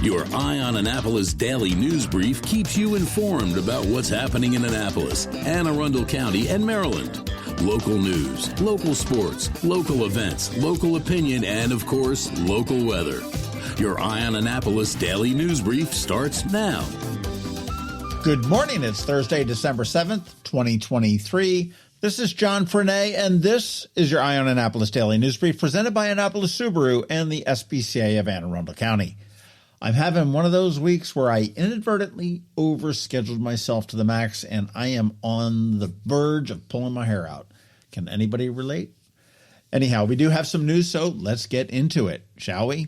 Your Eye on Annapolis daily news brief keeps you informed about what's happening in Annapolis, Anne Arundel County, and Maryland. Local news, local sports, local events, local opinion, and, of course, local weather. Your Eye on Annapolis daily news brief starts now. Good morning. It's Thursday, December 7th, 2023. This is John Frenaye, and this is your Eye on Annapolis daily news brief presented by Annapolis Subaru and the SPCA of Anne Arundel County. I'm having one of those weeks where I inadvertently overscheduled myself to the max, and I am on the verge of pulling my hair out. Can anybody relate? Anyhow, we do have some news, so let's get into it, shall we?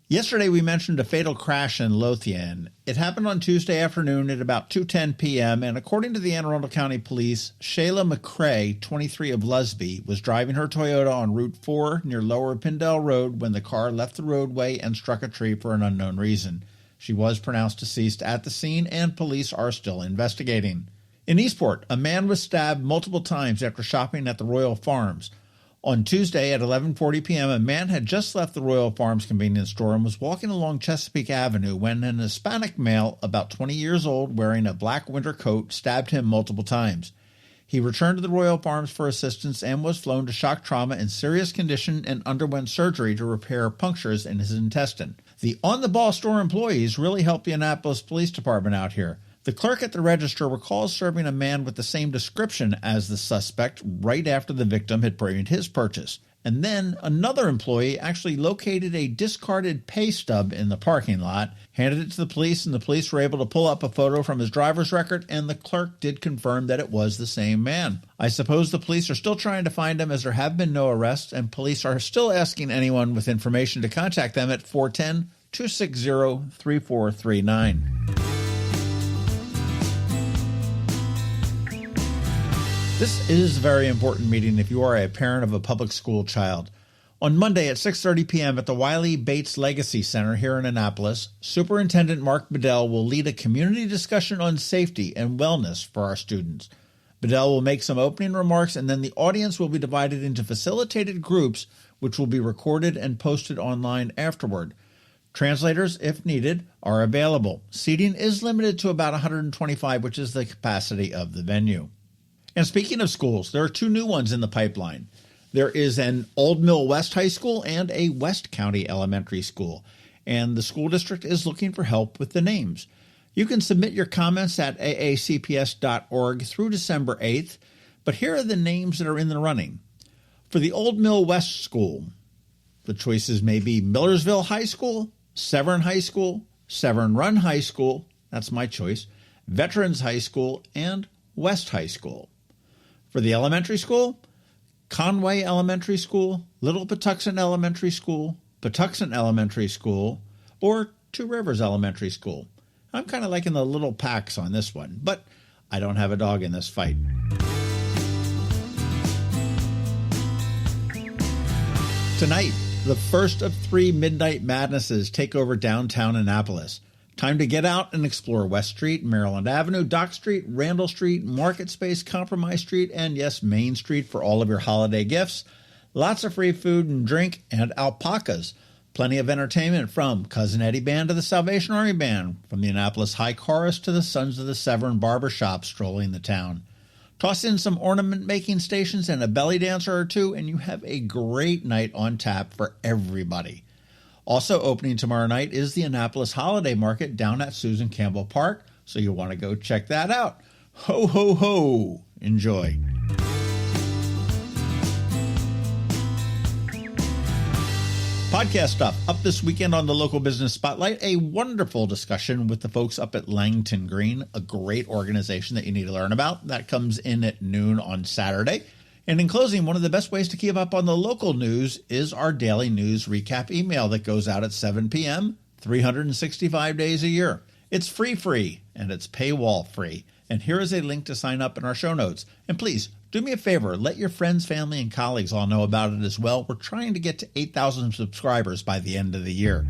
Yesterday, we mentioned a fatal crash in Lothian. It happened on Tuesday afternoon at about 2:10 p.m., and according to the Anne Arundel County Police, Shayla McCrae, 23 of Lusby, was driving her Toyota on Route 4 near Lower Pindell Road when the car left the roadway and struck a tree for an unknown reason. She was pronounced deceased at the scene, and police are still investigating. In Eastport, a man was stabbed multiple times after shopping at the Royal Farms. On Tuesday at 11:40 p.m., a man had just left the Royal Farms convenience store and was walking along Chesapeake Avenue when an Hispanic male, about 20 years old, wearing a black winter coat, stabbed him multiple times. He returned to the Royal Farms for assistance and was flown to shock trauma in serious condition and underwent surgery to repair punctures in his intestine. The on-the-ball store employees really helped the Annapolis Police Department out here. The clerk at the register recalls serving a man with the same description as the suspect right after the victim had made his purchase. And then another employee actually located a discarded pay stub in the parking lot, handed it to the police, and the police were able to pull up a photo from his driver's record, and the clerk did confirm that it was the same man. I suppose the police are still trying to find him, as there have been no arrests, and police are still asking anyone with information to contact them at 410-260-3439. This is a very important meeting if you are a parent of a public school child. On Monday at 6:30 p.m. at the Wiley Bates Legacy Center here in Annapolis, Superintendent Mark Bedell will lead a community discussion on safety and wellness for our students. Bedell will make some opening remarks, and then the audience will be divided into facilitated groups, which will be recorded and posted online afterward. Translators, if needed, are available. Seating is limited to about 125, which is the capacity of the venue. And speaking of schools, there are two new ones in the pipeline. There is an Old Mill West High School and a West County Elementary School, and the school district is looking for help with the names. You can submit your comments at aacps.org through December 8th, but here are the names that are in the running. For the Old Mill West School, the choices may be Millersville High School, Severn High School, Severn Run High School, that's my choice, Veterans High School, and West High School. For the elementary school, Conway Elementary School, Little Patuxent Elementary School, Patuxent Elementary School, or Two Rivers Elementary School. I'm kind of liking the little packs on this one, but I don't have a dog in this fight. Tonight, the first of 3 Midnight Madnesses take over downtown Annapolis. Time to get out and explore West Street, Maryland Avenue, Dock Street, Randall Street, Market Space, Compromise Street, and yes, Main Street for all of your holiday gifts. Lots of free food and drink and alpacas. Plenty of entertainment from Cousin Eddie Band to the Salvation Army Band, from the Annapolis High Chorus to the Sons of the Severn Barbershop strolling the town. Toss in some ornament-making stations and a belly dancer or two, and you have a great night on tap for everybody. Also opening tomorrow night is the Annapolis Holiday Market down at Susan Campbell Park, so you'll want to go check that out. Ho, ho, ho! Enjoy. Podcast stuff. Up this weekend on the Local Business Spotlight, a wonderful discussion with the folks up at Langton Green, a great organization that you need to learn about. That comes in at noon on Saturday. And in closing, one of the best ways to keep up on the local news is our daily news recap email that goes out at 7 p.m., 365 days a year. It's free, and it's paywall free. And here is a link to sign up in our show notes. And please, do me a favor, let your friends, family, and colleagues all know about it as well. We're trying to get to 8,000 subscribers by the end of the year.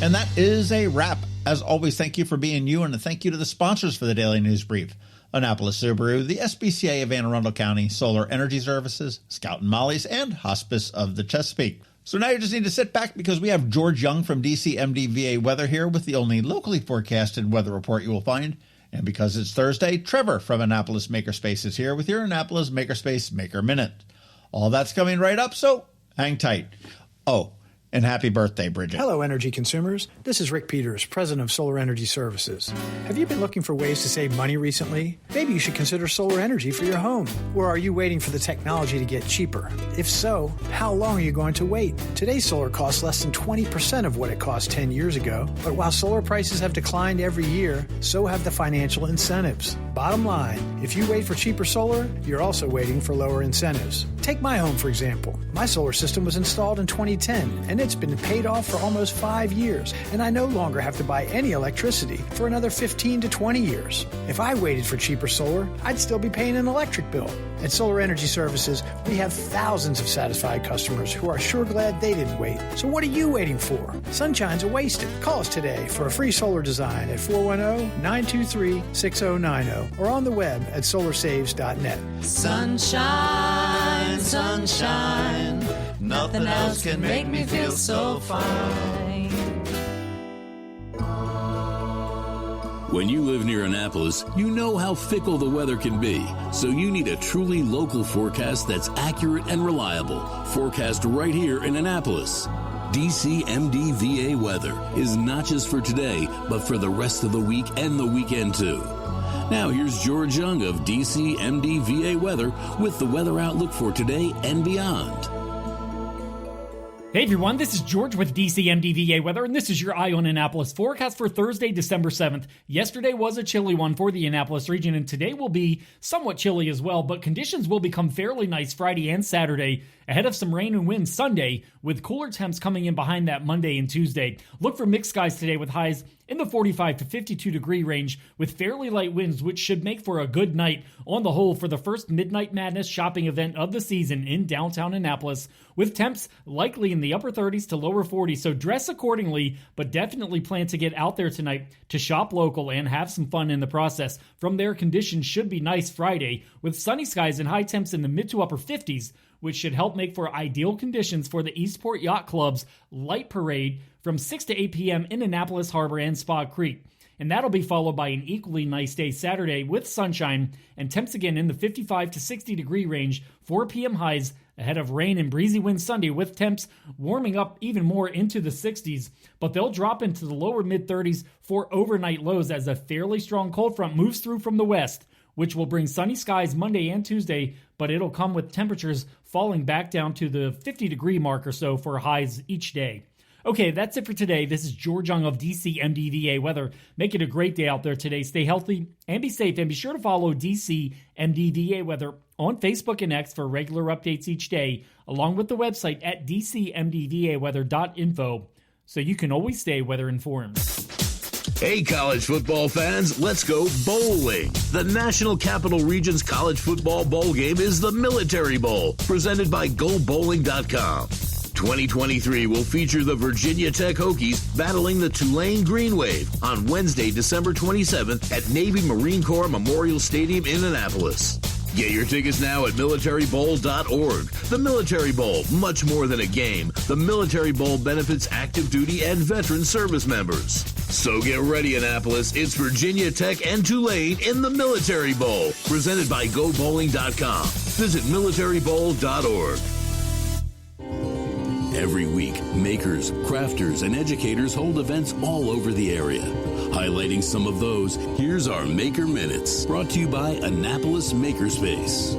And that is a wrap. As always, thank you for being you, and a thank you to the sponsors for the Daily News Brief. Annapolis Subaru, the SPCA of Anne Arundel County, Solar Energy Services, Scout and Molly's, and Hospice of the Chesapeake. So now you just need to sit back because we have George Young from DCMDVA Weather here with the only locally forecasted weather report you will find. And because it's Thursday, Trevor from Annapolis Makerspace is here with your Annapolis Makerspace Maker Minute. All that's coming right up, so hang tight. Oh, and happy birthday, Bridget. Hello, energy consumers. This is Rick Peters, president of Solar Energy Services. Have you been looking for ways to save money recently? Maybe you should consider solar energy for your home. Or are you waiting for the technology to get cheaper? If so, how long are you going to wait? Today's solar costs less than 20% of what it cost 10 years ago. But while solar prices have declined every year, so have the financial incentives. Bottom line, if you wait for cheaper solar, you're also waiting for lower incentives. Take my home, for example. My solar system was installed in 2010, and it's been paid off for almost 5 years, and I no longer have to buy any electricity for another 15 to 20 years. If I waited for cheaper solar, I'd still be paying an electric bill. At Solar Energy Services, we have thousands of satisfied customers who are sure glad they didn't wait. So what are you waiting for? Sunshine's a wasted. Call us today for a free solar design at 410-923-6090 or on the web at solarsaves.net. Sunshine, sunshine, nothing else can make me feel so fine. When you live near Annapolis, you know how fickle the weather can be, so you need a truly local forecast that's accurate and reliable. Forecast right here in Annapolis. DCMDVA Weather is not just for today, but for the rest of the week and the weekend too. Now here's George Young of DCMDVA Weather with the weather outlook for today and beyond. Hey everyone, this is George with DCMDVA Weather, and this is your Eye on Annapolis forecast for Thursday, December 7th. Yesterday was a chilly one for the Annapolis region, and today will be somewhat chilly as well, but conditions will become fairly nice Friday and Saturday, ahead of some rain and wind Sunday, with cooler temps coming in behind that Monday and Tuesday. Look for mixed skies today with highs in the 45 to 52 degree range with fairly light winds, which should make for a good night on the whole for the first Midnight Madness shopping event of the season in downtown Annapolis, with temps likely in the upper 30s to lower 40s, so dress accordingly, but definitely plan to get out there tonight to shop local and have some fun in the process. From there, conditions should be nice Friday, with sunny skies and high temps in the mid to upper 50s, which should help make for ideal conditions for the Eastport Yacht Club's Light Parade from 6 to 8 p.m. in Annapolis Harbor and Spa Creek. And that'll be followed by an equally nice day Saturday with sunshine and temps again in the 55 to 60 degree range, 4 p.m. highs ahead of rain and breezy winds Sunday with temps warming up even more into the 60s, but they'll drop into the lower mid-30s for overnight lows as a fairly strong cold front moves through from the west, which will bring sunny skies Monday and Tuesday, but it'll come with temperatures falling back down to the 50-degree mark or so for highs each day. Okay, that's it for today. This is George Young of DCMDVA Weather. Make it a great day out there today. Stay healthy and be safe, and be sure to follow DCMDVA Weather on Facebook and X for regular updates each day, along with the website at dcmdvaweather.info, so you can always stay weather informed. Hey, college football fans, let's go bowling. The National Capital Region's college football bowl game is the Military Bowl, presented by GoBowling.com. 2023 will feature the Virginia Tech Hokies battling the Tulane Green Wave on Wednesday, December 27th at Navy Marine Corps Memorial Stadium in Annapolis. Get your tickets now at militarybowl.org. The Military Bowl, much more than a game. The Military Bowl benefits active duty and veteran service members. So get ready, Annapolis. It's Virginia Tech and Tulane in the Military Bowl, presented by GoBowling.com. Visit militarybowl.org. Every week, makers, crafters, and educators hold events all over the area. Highlighting some of those, here's our Maker Minutes, brought to you by Annapolis Makerspace.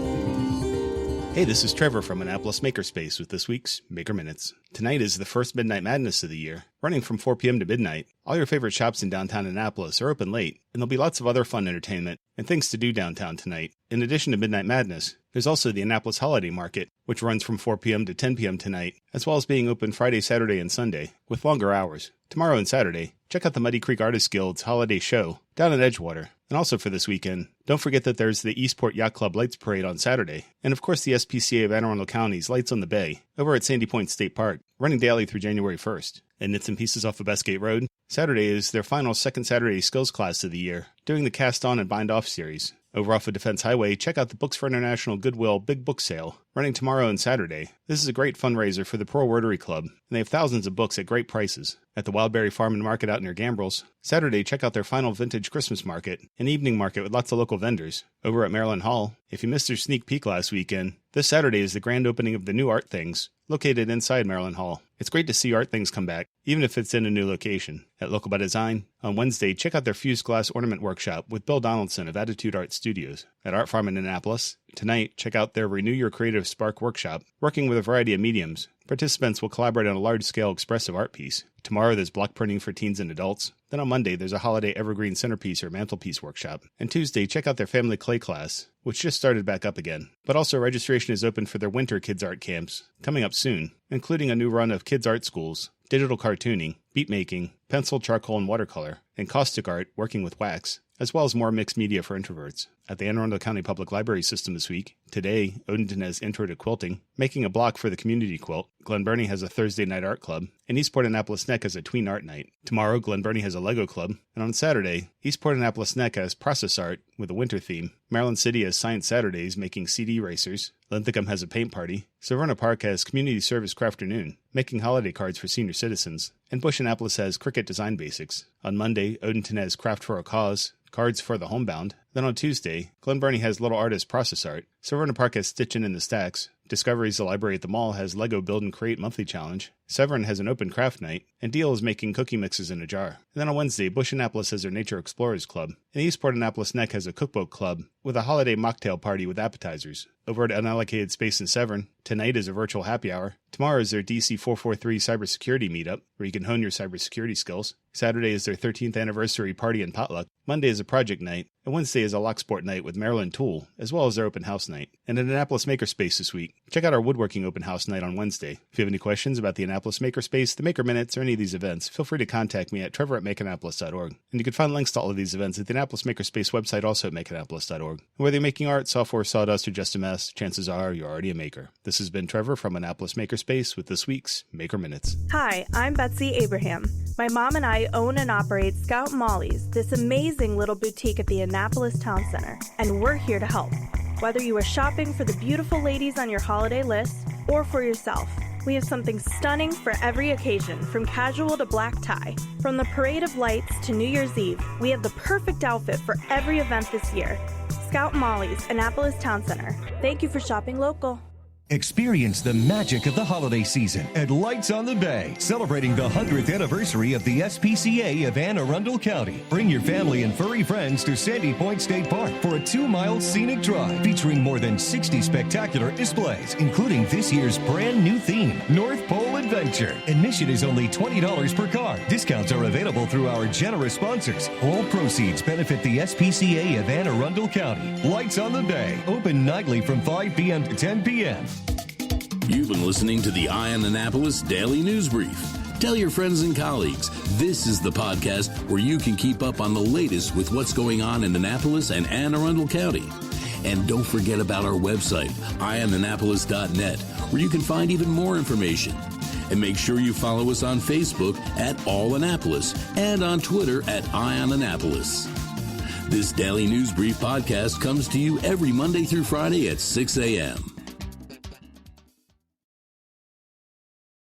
Hey, this is Trevor from Annapolis Makerspace with this week's Maker Minutes. Tonight is the first Midnight Madness of the year, running from 4 p.m. to midnight. All your favorite shops in downtown Annapolis are open late, and there'll be lots of other fun entertainment and things to do downtown tonight. In addition to Midnight Madness, there's also the Annapolis Holiday Market, which runs from 4 p.m. to 10 p.m. tonight, as well as being open Friday, Saturday, and Sunday, with longer hours. Tomorrow and Saturday, check out the Muddy Creek Artists Guild's Holiday Show down in Edgewater. And also for this weekend, don't forget that there's the Eastport Yacht Club Lights Parade on Saturday, and of course the SPCA of Anne Arundel County's Lights on the Bay over at Sandy Point State Park, running daily through January 1st. And Knits and Pieces off of Bestgate Road, Saturday is their final second Saturday skills class of the year, doing the Cast On and Bind Off series. Over off of Defense Highway, check out the Books for International Goodwill Big Book Sale, running tomorrow and Saturday. This is a great fundraiser for the Pearl Rotary Club, and they have thousands of books at great prices. At the Wildberry Farm and Market out near Gambrels. Saturday, check out their final vintage Christmas market, an evening market with lots of local vendors. Over at Maryland Hall, if you missed their sneak peek last weekend, this Saturday is the grand opening of the new Art Things, located inside Maryland Hall. It's great to see Art Things come back, even if it's in a new location. At Local by Design, on Wednesday, check out their fused glass ornament workshop with Bill Donaldson of Attitude Art Studios. At Art Farm in Annapolis, tonight, check out their Renew Your Creative Spark workshop, working with a variety of mediums. Participants will collaborate on a large-scale expressive art piece. Tomorrow, there's block printing for teens and adults. Then on Monday, there's a holiday evergreen centerpiece or mantelpiece workshop. And Tuesday, check out their family clay class, which just started back up again. But also, registration is open for their winter kids art camps, coming up soon, including a new run of kids art schools, digital cartooning, beat making, pencil, charcoal, and watercolor, and caustic art working with wax, as well as more mixed media for introverts. At the Anne Arundel County Public Library System this week, today, Odenton has Intro to Quilting, making a block for the community quilt. Glen Burnie has a Thursday night art club, and Eastport Annapolis Neck has a tween art night. Tomorrow, Glen Burnie has a Lego club, and on Saturday, Eastport Annapolis Neck has process art with a winter theme. Maryland City has Science Saturdays making CD racers. Linthicum has a paint party. Severna Park has Community Service Crafternoon, making holiday cards for senior citizens. And Bush Annapolis has Cricut Design Basics. On Monday, Odenton has Craft for a Cause, cards for the homebound. Then on Tuesday, Glen Burnie has Little Artist Process Art. Severna Park has Stitchin' in the Stacks. Discoveries, the library at the mall, has Lego Build and Create Monthly Challenge. Severn has an open craft night, and Deal is making cookie mixes in a jar. And then on Wednesday, Bush Annapolis has their Nature Explorers Club, and Eastport Annapolis Neck has a cookbook club with a holiday mocktail party with appetizers. Over at Unallocated Space in Severn, tonight is a virtual happy hour. Tomorrow is their DC 443 cybersecurity meetup, where you can hone your cybersecurity skills. Saturday is their 13th anniversary party and potluck. Monday is a project night, and Wednesday is a Locksport night with Maryland Tool, as well as their open house night. And at Annapolis Makerspace this week, check out our woodworking open house night on Wednesday. If you have any questions about the Annapolis Makerspace, the Maker Minutes, or any of these events, feel free to contact me at trevor@makeannapolis.org. And you can find links to all of these events at the Annapolis Makerspace website, also at makeannapolis.org. And whether you're making art, software, sawdust, or just a mess, chances are you're already a maker. This has been Trevor from Annapolis Makerspace with this week's Maker Minutes. Hi, I'm Betsy Abraham. My mom and I own and operate Scout Molly's, this amazing little boutique at the Annapolis Town Center, and we're here to help. Whether you are shopping for the beautiful ladies on your holiday list or for yourself, we have something stunning for every occasion, from casual to black tie. From the Parade of Lights to New Year's Eve, we have the perfect outfit for every event this year. Scout Molly's, Annapolis Town Center. Thank you for shopping local. Experience the magic of the holiday season at Lights on the Bay, celebrating the 100th anniversary of the SPCA of Anne Arundel County. Bring your family and furry friends to Sandy Point State Park for a 2-mile scenic drive featuring more than 60 spectacular displays, including this year's brand new theme, North Pole Adventure. Admission is only $20 per car. Discounts are available through our generous sponsors. All proceeds benefit the SPCA of Anne Arundel County. Lights on the Bay, open nightly from 5 p.m. to 10 p.m. You've been listening to the Eye on Annapolis Daily News Brief. Tell your friends and colleagues, this is the podcast where you can keep up on the latest with what's going on in Annapolis and Anne Arundel County. And don't forget about our website, eyeonannapolis.net, where you can find even more information. And make sure you follow us on Facebook at All Annapolis and on Twitter at Eye on Annapolis. This Daily News Brief podcast comes to you every Monday through Friday at 6 a.m.